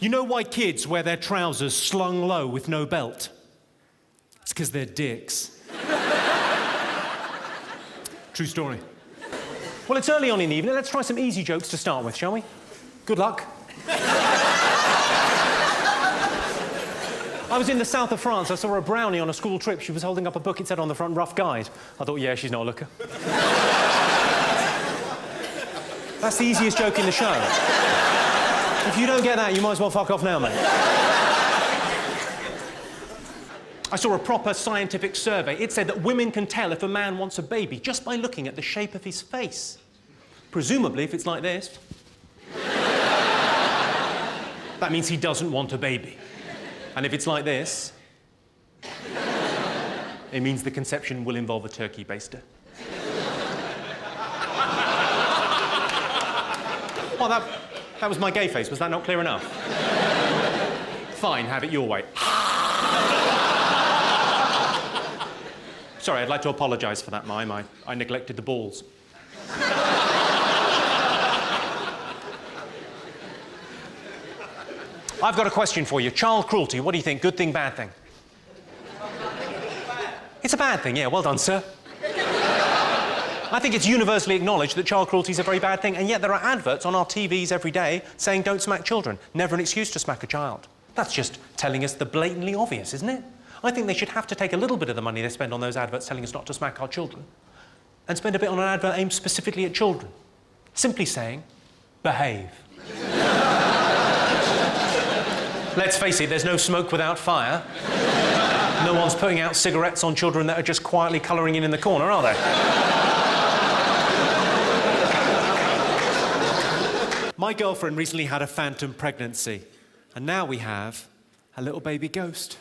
You know why kids wear their trousers slung low with no belt? It's because they're dicks. True story. Well, it's early on in the evening. Let's try some easy jokes to start with, shall we? Good luck. I was in the south of France. I saw a brownie on a school trip. She was holding up a book. It said on the front, rough guide. I thought, yeah, she's not a looker. That's the easiest joke in the show. If you don't get that, you might as well fuck off now, mate. I saw a proper scientific survey. It said that women can tell if a man wants a baby just by looking at the shape of his face. Presumably, if it's like this, that means he doesn't want a baby. And if it's like this, it means the conception will involve a turkey baster. Well, that was my gay face. Was that not clear enough? Fine, have it your way. Sorry, I'd like to apologise for that mime. I neglected the balls. I've got a question for you. Child cruelty, what do you think? Good thing, bad thing? It's a bad thing, yeah. Well done, sir. I think it's universally acknowledged that child cruelty is a very bad thing, and yet there are adverts on our TVs every day saying don't smack children. Never an excuse to smack a child. That's just telling us the blatantly obvious, isn't it? I think they should have to take a little bit of the money they spend on those adverts telling us not to smack our children and spend a bit on an advert aimed specifically at children. Simply saying, behave. Let's face it, there's no smoke without fire. No one's putting out cigarettes on children that are just quietly colouring in the corner, are they? My girlfriend recently had a phantom pregnancy, and now we have a little baby ghost.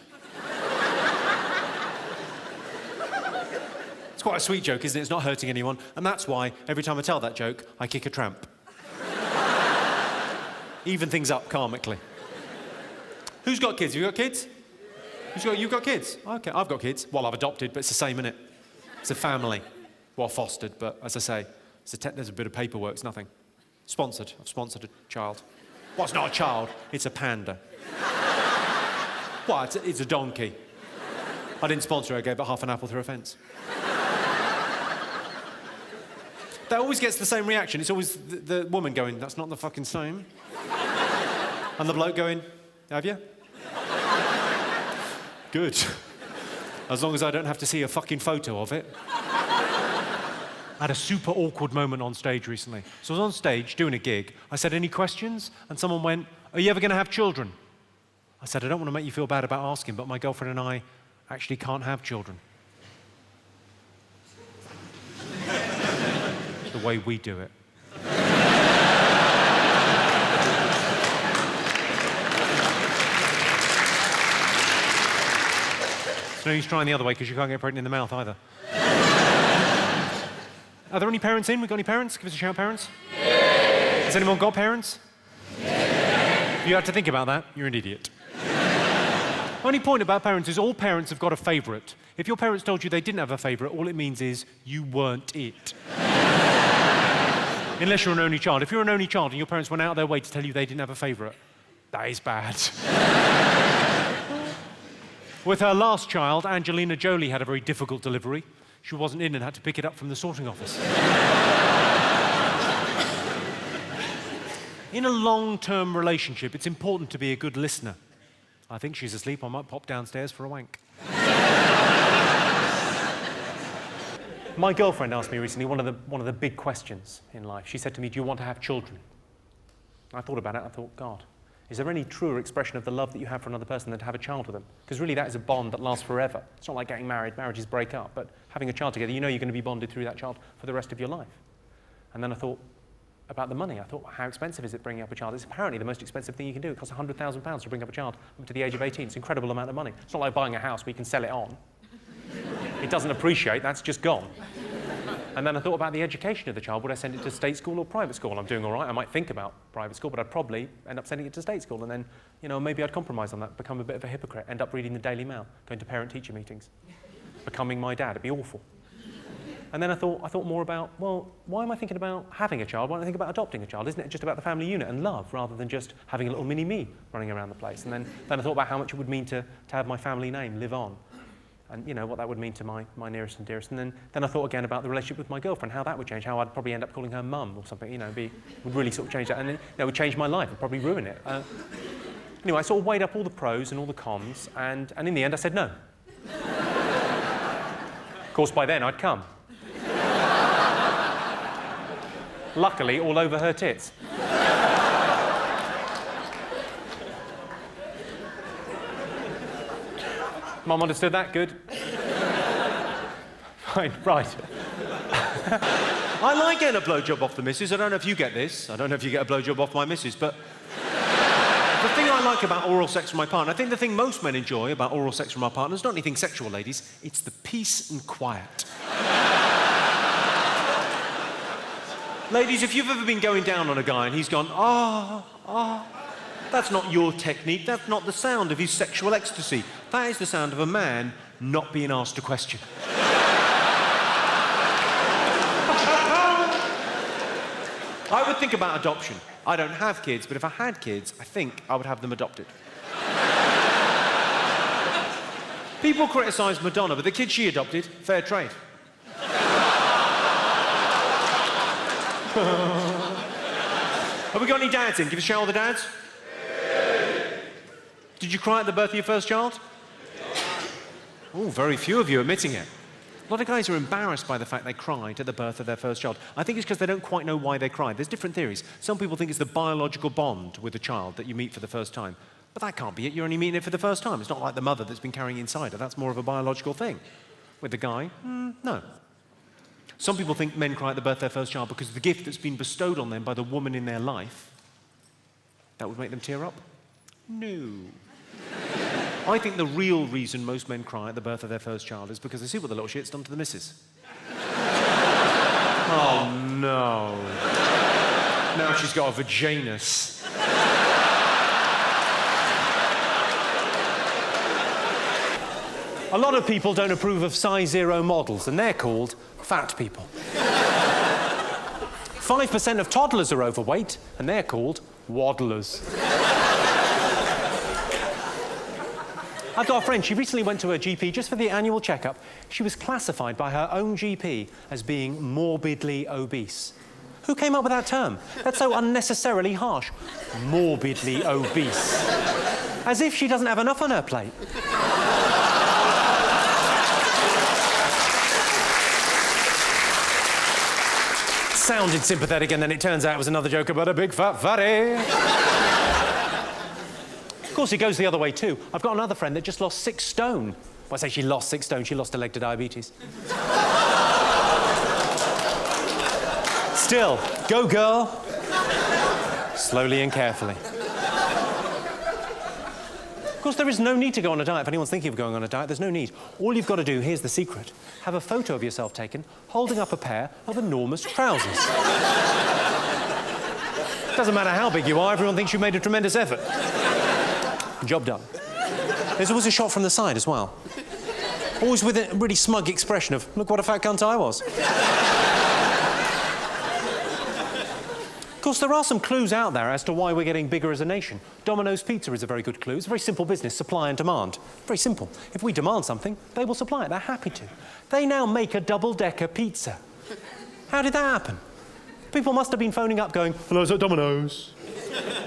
It's quite a sweet joke, isn't it? It's not hurting anyone, and that's why every time I tell that joke, I kick a tramp. Even things up karmically. Who's got kids? You got kids? You've got kids? Okay, I've got kids. Well, I've adopted, but it's the same, innit? It's a family. Well, fostered, but as I say, there's a bit of paperwork, it's nothing. Sponsored. I've sponsored a child. Well, it's not a child, it's a panda. Well, it's a donkey. I didn't sponsor her, I gave it half an apple through a fence. That always gets the same reaction. It's always the woman going, that's not the fucking same. And the bloke going, have you? Good. As long as I don't have to see a fucking photo of it. I had a super awkward moment on stage recently. So I was on stage doing a gig. I said, any questions? And someone went, are you ever going to have children? I said, I don't want to make you feel bad about asking, but my girlfriend and I actually can't have children. The way we do it. It's no use trying the other way because you can't get pregnant in the mouth either. Are there any parents in? We got any parents? Give us a shout, parents. Yeah. Has anyone got parents? Yeah. If you had to think about that, you're an idiot. Only point about parents is all parents have got a favourite. If your parents told you they didn't have a favourite, all it means is you weren't it. Unless you're an only child. If you're an only child and your parents went out of their way to tell you they didn't have a favourite, that is bad. With her last child, Angelina Jolie had a very difficult delivery. She wasn't in and had to pick it up from the sorting office. In a long-term relationship, it's important to be a good listener. I think she's asleep. I might pop downstairs for a wank. My girlfriend asked me recently one of the big questions in life. She said to me, do you want to have children? I thought about it. I thought, God, is there any truer expression of the love that you have for another person than to have a child with them? Because really that is a bond that lasts forever. It's not like getting married. Marriages break up. But having a child together, you know you're going to be bonded through that child for the rest of your life. And then I thought about the money. I thought, how expensive is it bringing up a child? It's apparently the most expensive thing you can do. It costs £100,000 to bring up a child up to the age of 18. It's an incredible amount of money. It's not like buying a house where you can sell it on. It doesn't appreciate. That's just gone. And then I thought about the education of the child. Would I send it to state school or private school? I'm doing all right. I might think about private school, but I'd probably end up sending it to state school. And then, you know, maybe I'd compromise on that, become a bit of a hypocrite, end up reading the Daily Mail, going to parent-teacher meetings, becoming my dad. It'd be awful. And then I thought more about, well, why am I thinking about having a child? Why don't I think about adopting a child? Isn't it just about the family unit and love, rather than just having a little mini-me running around the place? And then I thought about how much it would mean to have my family name live on, and, you know, what that would mean to my nearest and dearest. And then I thought again about the relationship with my girlfriend, how that would change, how I'd probably end up calling her mum or something, you know, would really sort of change that. And it would change my life, it would probably ruin it. Anyway, I sort of weighed up all the pros and all the cons, and in the end I said no. Of course, by then I'd come. Luckily, all over her tits. Mum understood that? Good. Fine, right. I like getting a blowjob off the missus. I don't know if you get this. I don't know if you get a blowjob off my missus, but the thing I like about oral sex from my partner, I think the thing most men enjoy about oral sex from our partners, not anything sexual, ladies, it's the peace and quiet. Ladies, if you've ever been going down on a guy and he's gone, that's not your technique, that's not the sound of his sexual ecstasy. That is the sound of a man not being asked a question. I would think about adoption. I don't have kids, but if I had kids, I think I would have them adopted. People criticise Madonna, but the kid she adopted, fair trade. Have we got any dads in? Give a shout all the dads. Did you cry at the birth of your first child? Oh, very few of you admitting it. A lot of guys are embarrassed by the fact they cried at the birth of their first child. I think it's because they don't quite know why they cried. There's different theories. Some people think it's the biological bond with the child that you meet for the first time. But that can't be it. You're only meeting it for the first time. It's not like the mother that's been carrying inside her. That's more of a biological thing. With the guy, no. Some people think men cry at the birth of their first child because of the gift that's been bestowed on them by the woman in their life. That would make them tear up? No. I think the real reason most men cry at the birth of their first child is because they see what the little shit's done to the missus. Oh, no. Now she's got a vaginus. A lot of people don't approve of size 0 models, and they're called fat people. 5% of toddlers are overweight, and they're called waddlers. I've got a friend, she recently went to her GP just for the annual checkup. She was classified by her own GP as being morbidly obese. Who came up with that term? That's so unnecessarily harsh. Morbidly obese. As if she doesn't have enough on her plate. Sounded sympathetic, and then it turns out it was another joke about a big fat fatty. Of course, it goes the other way too. I've got another friend that just lost 6 stone. Well, I say she lost 6 stone, she lost a leg to diabetes. Still, go girl. Slowly and carefully. Of course, there is no need to go on a diet. If anyone's thinking of going on a diet, there's no need. All you've got to do, here's the secret, have a photo of yourself taken holding up a pair of enormous trousers. Doesn't matter how big you are, everyone thinks you made a tremendous effort. Job done. There's always a shot from the side as well. Always with a really smug expression of, look what a fat cunt I was. Of course, there are some clues out there as to why we're getting bigger as a nation. Domino's Pizza is a very good clue. It's a very simple business, supply and demand. Very simple. If we demand something, they will supply it. They're happy to. They now make a double-decker pizza. How did that happen? People must have been phoning up going, hello, is that Domino's?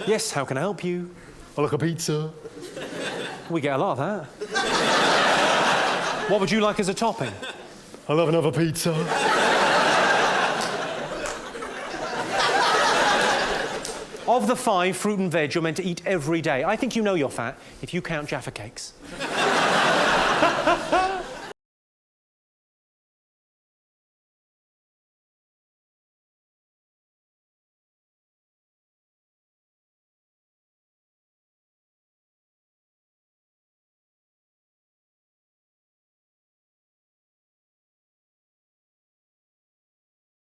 Yes, how can I help you? I like a pizza. We get a lot of that. What would you like as a topping? I'll have another pizza. Of the 5 fruit and veg you're meant to eat every day, I think you know you're fat if you count Jaffa cakes.